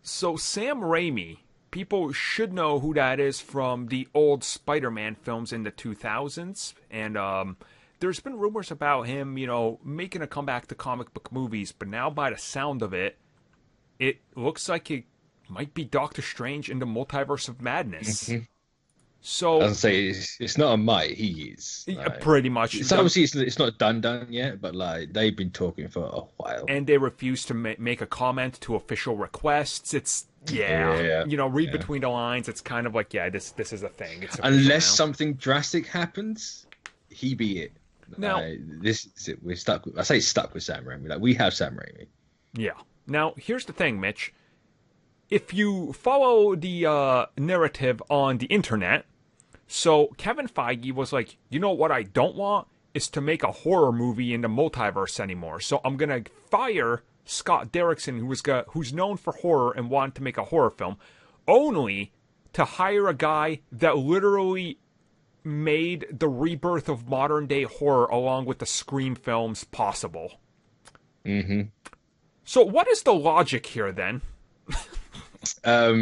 So Sam Raimi, people should know who that is from the old Spider-Man films in the 2000s. And there's been rumors about him, making a comeback to comic book movies. But now, by the sound of it, it looks like it might be Doctor Strange in the Multiverse of Madness. Mhm. So, I'd say it's not a might. He is pretty much. it's obviously it's not done yet, but like they've been talking for a while. And they refuse to make a comment to official requests. It's read between the lines. It's kind of like, this is a thing. It's unless something drastic happens, he be it. Now, this is it. We're stuck. I say stuck with Sam Raimi. Like we have Sam Raimi. Yeah. Now, here's the thing, Mitch. If you follow the narrative on the internet, so Kevin Feige was like, what I don't want is to make a horror movie in the multiverse anymore. So I'm gonna fire Scott Derrickson, who's known for horror and wanted to make a horror film, only to hire a guy that literally made the rebirth of modern day horror along with the Scream films possible. Mm-hmm. So what is the logic here then? There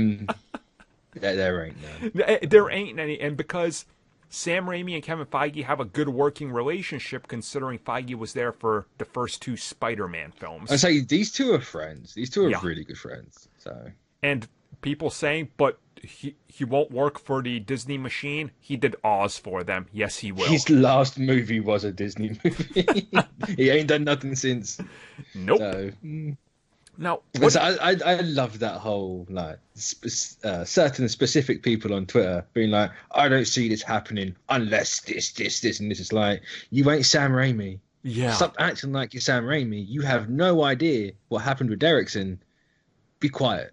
ain't none. There ain't any, and because Sam Raimi and Kevin Feige have a good working relationship, considering Feige was there for the first two Spider-Man films. I say these two are friends. These two are really good friends. So, and people saying, but he won't work for the Disney machine. He did Oz for them. Yes, he will. His last movie was a Disney movie. He ain't done nothing since. Nope. So, now, I love that whole certain specific people on Twitter being like, I don't see this happening unless this, and this is like, you ain't Sam Raimi. Yeah. Stop acting like you're Sam Raimi. You have no idea what happened with Derrickson. Be quiet.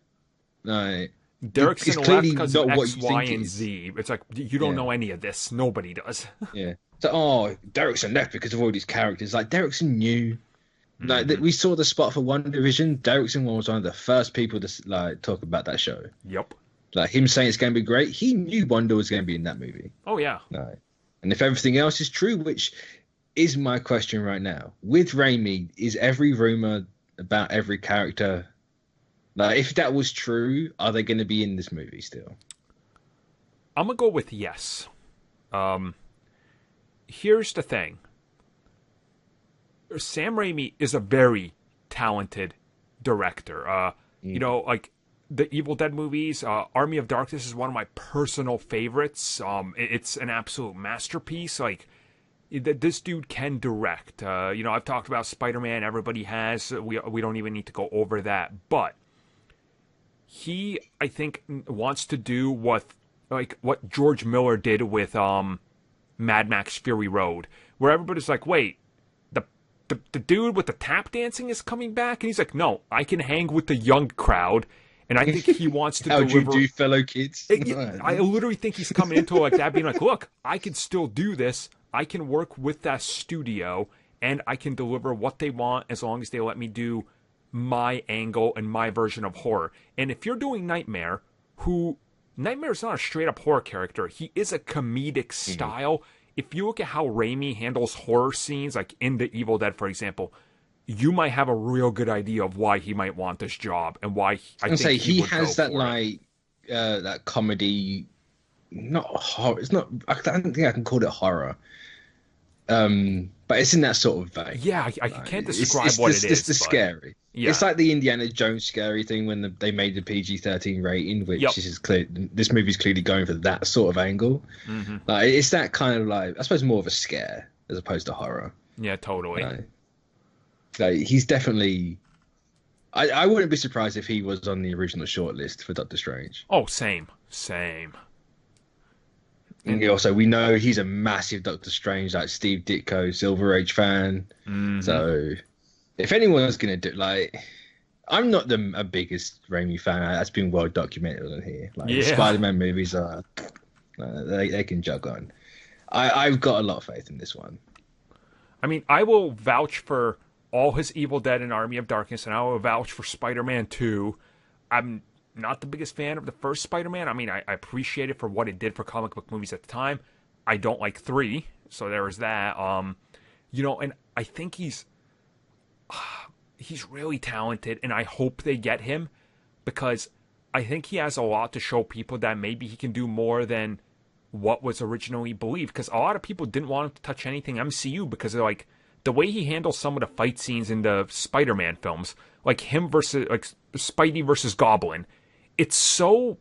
Like, Derrickson left because of X, Y, and is. Z. It's like, you don't know any of this. Nobody does. Yeah. So, Derrickson left because of all these characters. Like, Derrickson knew. Like we saw the spot for One Division. Derrickson was one of the first people to talk about that show. Yep. Like him saying it's going to be great. He knew Wonder was going to be in that movie. Oh yeah. No. And if everything else is true, which is my question right now, with Raimi, is every rumor about every character, like if that was true, are they going to be in this movie still? I'm gonna go with yes. Here's the thing. Sam Raimi is a very talented director. Like the Evil Dead movies, Army of Darkness is one of my personal favorites. It's an absolute masterpiece. Like, this dude can direct. I've talked about Spider-Man. Everybody has. We don't even need to go over that. But he, I think, wants to do what George Miller did with Mad Max Fury Road, where everybody's like, wait, the dude with the tap dancing is coming back? And he's like, no, I can hang with the young crowd. And I think he wants to How'd deliver... you do, fellow kids? I literally think he's coming into it like that, being like, look, I can still do this. I can work with that studio, and I can deliver what they want as long as they let me do my angle and my version of horror. And if you're doing Nightmare is not a straight-up horror character. He is a comedic style. If you look at how Raimi handles horror scenes, like in The Evil Dead, for example, you might have a real good idea of why he might want this job and why I think he has that that comedy, not horror. It's not. I don't think I can call it horror. But it's in that sort of vein. Yeah, I can't describe what it is. It's the scary. Yeah. It's like the Indiana Jones scary thing when they made the PG-13 rating, which is clear. This movie's clearly going for that sort of angle. Mm-hmm. Like it's that kind of I suppose more of a scare as opposed to horror. Yeah, totally. He's definitely. I wouldn't be surprised if he was on the original shortlist for Doctor Strange. Oh, same. And also, we know he's a massive Doctor Strange, like Steve Ditko, Silver Age fan. Mm-hmm. So, if anyone's going to do, I'm not a biggest Raimi fan. That's been well documented on here. The Spider-Man movies are, they can jug on. I've got a lot of faith in this one. I mean, I will vouch for all his Evil Dead and Army of Darkness, and I will vouch for Spider-Man 2. I'm not the biggest fan of the first Spider-Man. I mean, I appreciate it for what it did for comic book movies at the time. I don't like 3, so there is that. And I think he's really talented, and I hope they get him because I think he has a lot to show people that maybe he can do more than what was originally believed. Because a lot of people didn't want him to touch anything MCU because they're like, the way he handles some of the fight scenes in the Spider-Man films, like him versus, like Spidey versus Goblin, it's so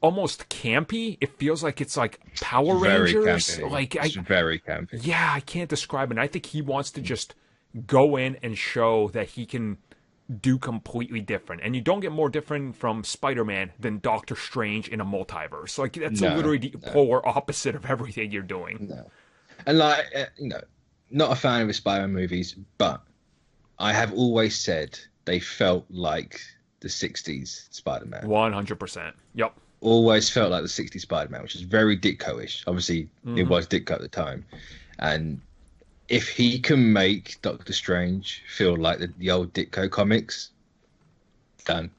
almost campy. It feels like it's like Power Rangers. Campy. Like it's very campy. Yeah, I can't describe it. And I think he wants to just go in and show that he can do completely different. And you don't get more different from Spider-Man than Doctor Strange in a multiverse. Like that's literally the polar opposite of everything you're doing. No. And like, not a fan of the Spider-Man movies, but I have always said they felt like the 60s Spider-Man. 100%. Yep. Always felt like the 60s Spider-Man, which is very Ditko-ish. Obviously, it was Ditko at the time. And if he can make Doctor Strange feel like the old Ditko comics, done.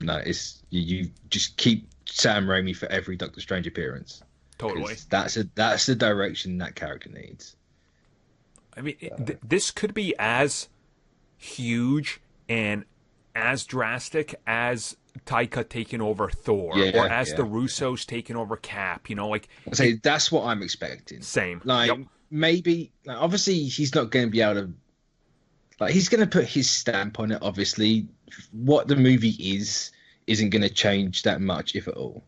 No, it's you just keep Sam Raimi for every Doctor Strange appearance. Totally. That's the direction that character needs. I mean, this could be as huge and as drastic as Taika taking over Thor, or as the Russos taking over Cap. You know, like I say, that's what I'm expecting. Same. Like maybe, like, obviously, he's not going to be able to. Like, he's going to put his stamp on it. Obviously, what the movie isn't going to change that much, if at all.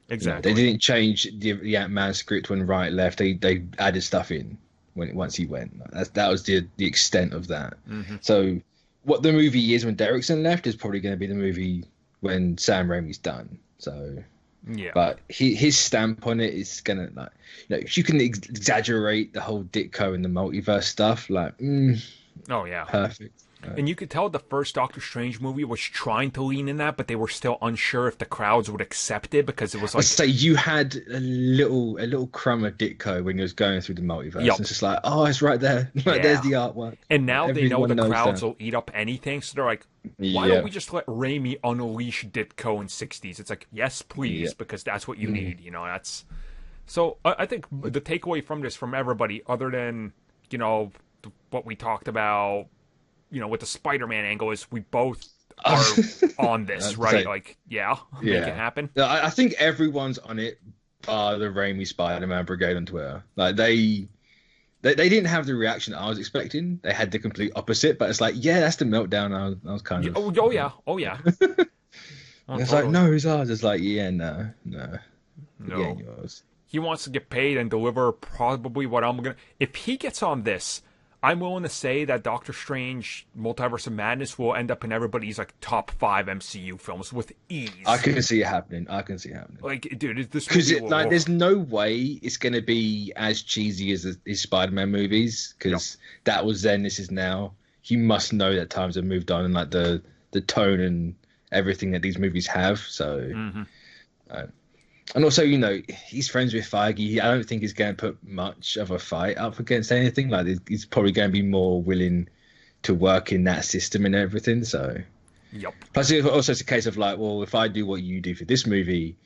Exactly. You know, they didn't change the Ant-Man script when Wright left. They added stuff in once he went. That was the extent of that. Mm-hmm. So what the movie is when Derrickson left is probably going to be the movie when Sam Raimi's done. So yeah, but his stamp on it is gonna, like, you know, if you can exaggerate the whole Ditko and the multiverse stuff, like oh yeah, perfect. And you could tell the first Doctor Strange movie was trying to lean in that, but they were still unsure if the crowds would accept it because it was like, I'd say you had a little crumb of Ditko when you was going through the multiverse. Yep. It's just like, oh, it's right there. Like, there's the artwork. And now they know the crowds that. will eat up anything, so they're like, why don't we just let Raimi unleash Ditko in 60s? It's like, yes, please, because that's what you need. You know, that's so. I think the takeaway from this, from everybody, other than what we talked about, with the Spider-Man angle, is we both are on this, right? Like, make it happen. I think everyone's on it, bar the Raimi Spider-Man Brigade on Twitter. Like, they didn't have the reaction I was expecting. They had the complete opposite, but it's like, that's the meltdown I was kind of... Oh, yeah. It's like, no, it's ours. It's like, no. Yours. He wants to get paid and deliver probably what I'm going to... If he gets on this, I'm willing to say that Doctor Strange Multiverse of Madness will end up in everybody's like top 5 MCU films with ease. I can see it happening. Like, dude, this because there's no way it's going to be as cheesy as his Spider-Man movies, because that was then, this is now. He must know that times have moved on, and like the tone and everything that these movies have. So, and also, he's friends with Feige. I don't think he's going to put much of a fight up against anything. Like, he's probably going to be more willing to work in that system and everything. So, plus, also it's a case of like, well, if I do what you do for this movie,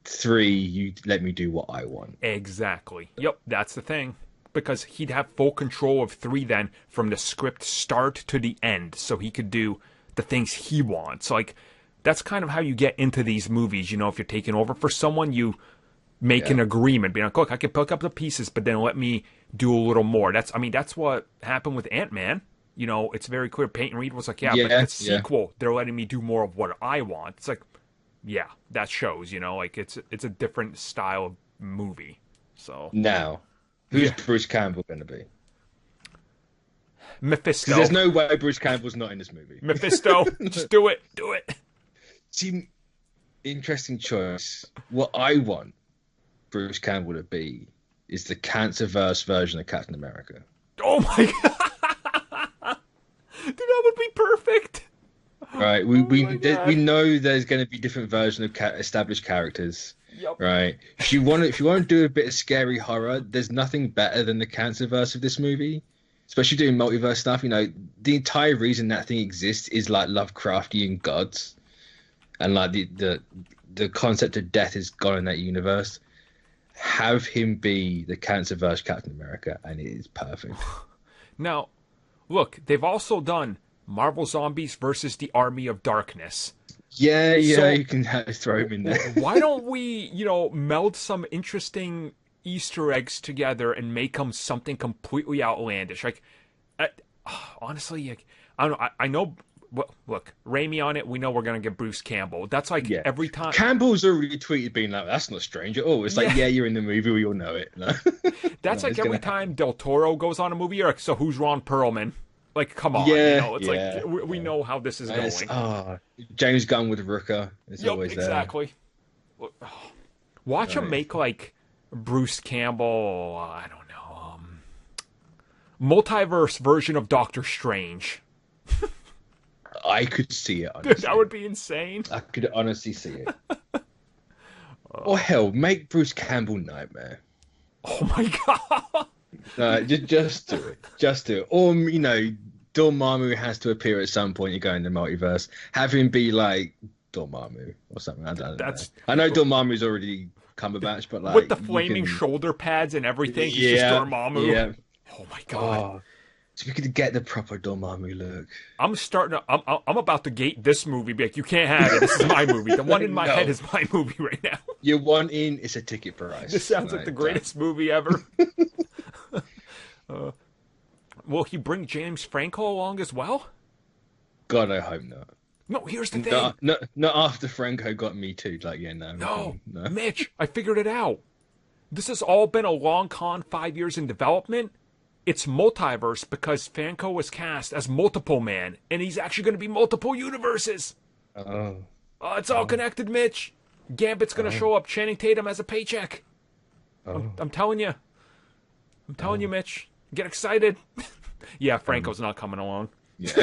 3, you let me do what I want. Exactly. Yep, that's the thing. Because he'd have full control of 3 then, from the script start to the end, so he could do the things he wants. Like, that's kind of how you get into these movies. If you're taking over for someone, you make an agreement. Being like, look, I can pick up the pieces, but then let me do a little more. That's what happened with Ant-Man. It's very clear. Peyton Reed was like, but the sequel, they're letting me do more of what I want. It's like, that shows, like it's a different style of movie. So now, who's Bruce Campbell going to be? Mephisto. Because there's no way Bruce Campbell's not in this movie. Mephisto, just do it. See, interesting choice. What I want Bruce Campbell to be is the Cancerverse version of Captain America. Oh my god, dude, that would be perfect. Right, we know there's going to be different versions of established characters. Right. If you want to do a bit of scary horror, there's nothing better than the Cancerverse of this movie. Especially doing multiverse stuff. The entire reason that thing exists is like Lovecraftian gods. And like the concept of death is gone in that universe. Have him be the Cancerverse Captain America, and it is perfect. Now, look, they've also done Marvel Zombies versus the Army of Darkness. Yeah, So you can throw him in there. why don't we, meld some interesting Easter eggs together and make them something completely outlandish? Like, uh, honestly, like, I don't know. I know. Look, Raimi on it. We know we're gonna get Bruce Campbell. That's like every time. Campbell's already tweeted being like, "That's not strange at all." It's like, yeah, you're in the movie. We all know it. No. That's like every time Del Toro goes on a movie. You're like, so who's Ron Perlman? Like, come on. It's like we know how this is going. James Gunn with Rooker is always there. Exactly. Watch him make like Bruce Campbell. I don't know. Multiverse version of Doctor Strange. I could see it, honestly. Dude, that would be insane. I could honestly see it. Or hell, make Bruce Campbell Nightmare. Oh my god. Just do it. Just do it. Or, Dormammu has to appear at some point. You go in the multiverse. Have him be like Dormammu or something. I don't know. I know Dormammu's already Cumberbatch, but like... With the flaming shoulder pads and everything, he's just Dormammu. Yeah. Oh my god. So we could get the proper Dormammu look. I'm about to gate this movie. Be like, you can't have it. This is my movie. The one in my head is my movie right now. Your one in is a ticket price. This sounds like the greatest movie ever. Will he bring James Franco along as well? God, I hope not. No, here's the thing. Not after Franco got Me Too. Like, no. Mitch, I figured it out. This has all been a long con, 5 years in development. It's multiverse because Franco was cast as Multiple Man, and he's actually going to be multiple universes. Oh, it's all connected, Mitch. Gambit's going to show up Channing Tatum as a paycheck. I'm telling you. I'm telling you, Mitch. Get excited. Yeah, Franco's not coming along. Yeah.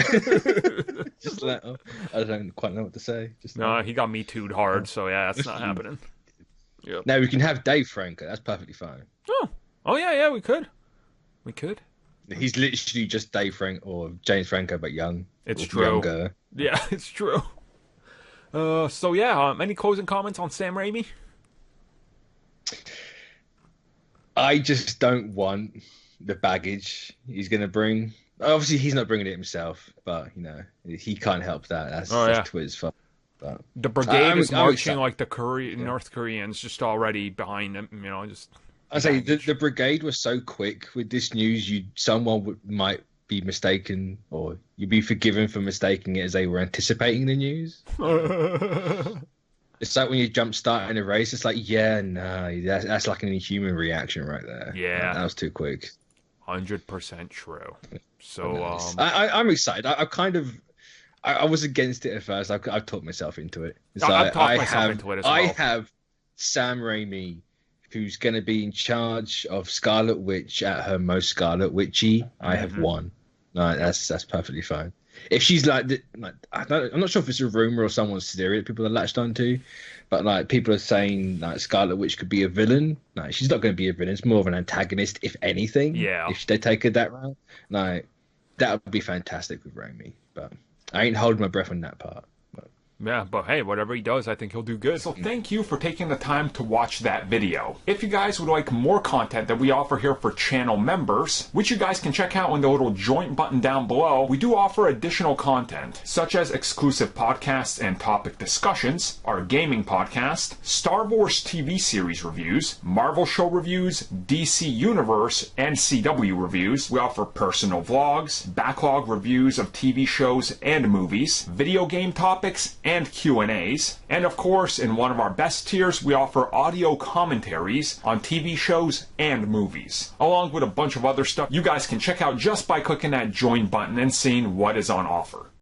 Just I don't quite know what to say. He got Me Too'd hard, so yeah, that's not happening. Yep. Now we can have Dave Franco. That's perfectly fine. Oh yeah, we could. We could. He's literally just Dave Franco or James Franco, but young. It's true. Younger. Yeah, it's true. So yeah, any closing comments on Sam Raimi? I just don't want the baggage he's going to bring. Obviously, he's not bringing it himself, but he can't help that. That's Twitter's fault. But the brigade is marching like the North Koreans, just already behind them. I say the brigade was so quick with this news. Someone might be mistaken, or you'd be forgiven for mistaking it as they were anticipating the news. It's like when you jump start in a race. It's like, that's like an inhuman reaction right there. Yeah, that was too quick. 100% true. So I'm excited. I was against it at first. I've talked myself into it. I've talked myself into it as well. I have Sam Raimi, who's going to be in charge of Scarlet Witch at her most Scarlet Witchy. I have won. That's perfectly fine. If she's I'm not sure if it's a rumor or someone's theory that people are latched onto, but like people are saying like Scarlet Witch could be a villain. Like she's not going to be a villain. It's more of an antagonist, if anything. Yeah. If they take her that route, like that would be fantastic with Raimi. But I ain't holding my breath on that part. Yeah, but hey, whatever he does, I think he'll do good. So thank you for taking the time to watch that video. If you guys would like more content that we offer here for channel members, which you guys can check out in the little join button down below, we do offer additional content, such as exclusive podcasts and topic discussions, our gaming podcast, Star Wars TV series reviews, Marvel show reviews, DC Universe, and CW reviews. We offer personal vlogs, backlog reviews of TV shows and movies, video game topics, and Q&As. And of course, in one of our best tiers, we offer audio commentaries on TV shows and movies, along with a bunch of other stuff you guys can check out just by clicking that join button and seeing what is on offer.